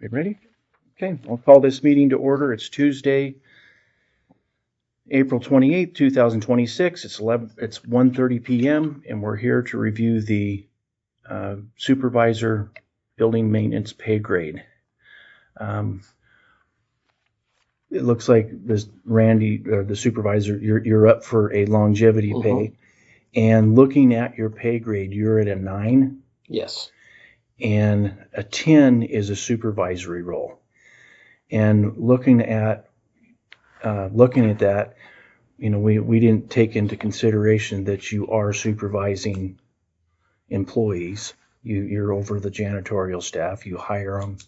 We ready? Okay, I'll call this meeting to order. It's Tuesday, April 28th, 2026. It's 1:30 p.m. and we're here to review the Supervisor Building Maintenance pay grade. It looks like this Randy, the supervisor, you're up for a longevity pay. And looking at your pay grade, you're at a 9. Yes. And a 10 is a supervisory role. And looking at that, you know, we didn't take into consideration that you are supervising employees. You're over the janitorial staff. You hire them.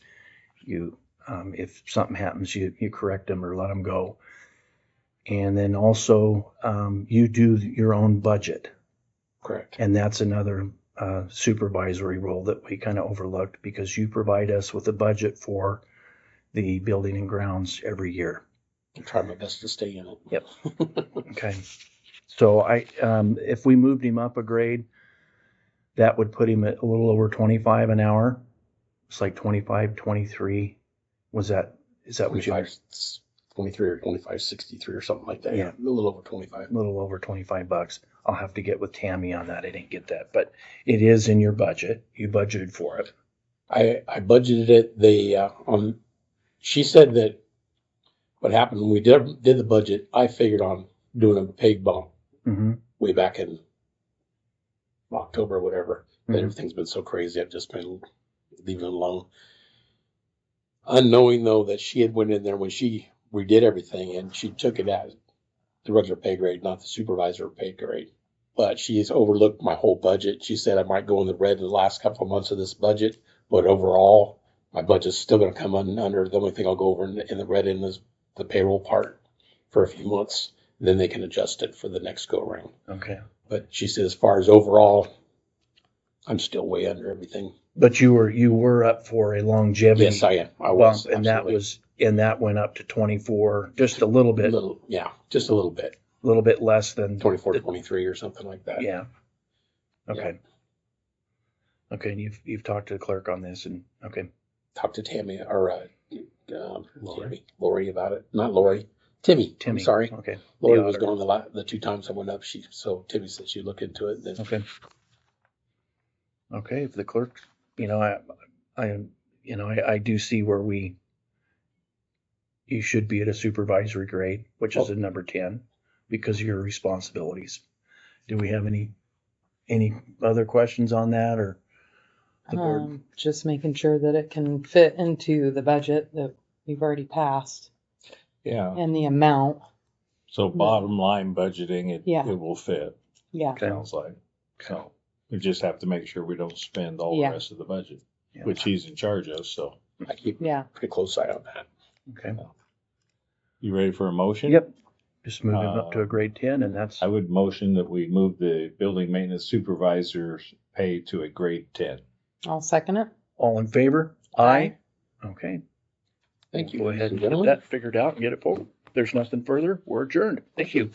You, if something happens, you correct them or let them go. And then also, you do your own budget. Correct. And that's another supervisory role that we kind of overlooked because you provide us with a budget for the building and grounds every year. I try my best to stay in it. Yep. Okay. So if we moved him up a grade, that would put him at a little over 25 an hour. It's like 25, 23. Is that what you? 23 or 25.63 or something like that. Yeah. A little over 25. A little over $25. I'll have to get with Tammy on that. I didn't get that, but it is in your budget. You budgeted for it. I budgeted it. She said that what happened when we did the budget, I figured on doing a pay bump way back in October or whatever. That everything's been so crazy. I've just been leaving it alone. Unknowing though that she had went in there when she redid everything and she took it as the regular pay grade, not the supervisor pay grade. But she's overlooked my whole budget. She said I might go in the red in the last couple of months of this budget, but overall, my budget's still going to come under. The only thing I'll go over in the red end is the payroll part for a few months. Then they can adjust it for the next go around. Okay. But she said as far as overall, I'm still way under everything. But you were up for a longevity. Yes, I am. I was. Bump, and that went up to 24, just a little bit. Just a little bit. A little bit less than 24, 23 or something like that. Yeah. Okay. Yeah. Okay, and you've talked to the clerk on this, and okay. Talked to Tammy or Lori about it. Not Lori. Timmy. I'm sorry. Okay. Lori was gone the 2 times I went up. So Timmy said she'd look into it. Then. Okay. Okay. If the clerk, I do see where you should be at a supervisory grade, which is a number 10, because of your responsibilities. Do we have any other questions on that or the board? Just making sure that it can fit into the budget that we've already passed. Yeah. And the amount. So bottom line budgeting, it will fit. Yeah. Okay. Sounds like. So we just have to make sure we don't spend all the rest of the budget, which he's in charge of. So I keep pretty close eye on that. Okay. You ready for a motion? Yep. Just move him up to a grade 10, and that's. I would motion that we move the building maintenance supervisor's pay to a grade 10. I'll second it. All in favor? Aye. Okay. Thank you. Go ahead and get that figured out and get it forward. If there's nothing further, we're adjourned. Thank you.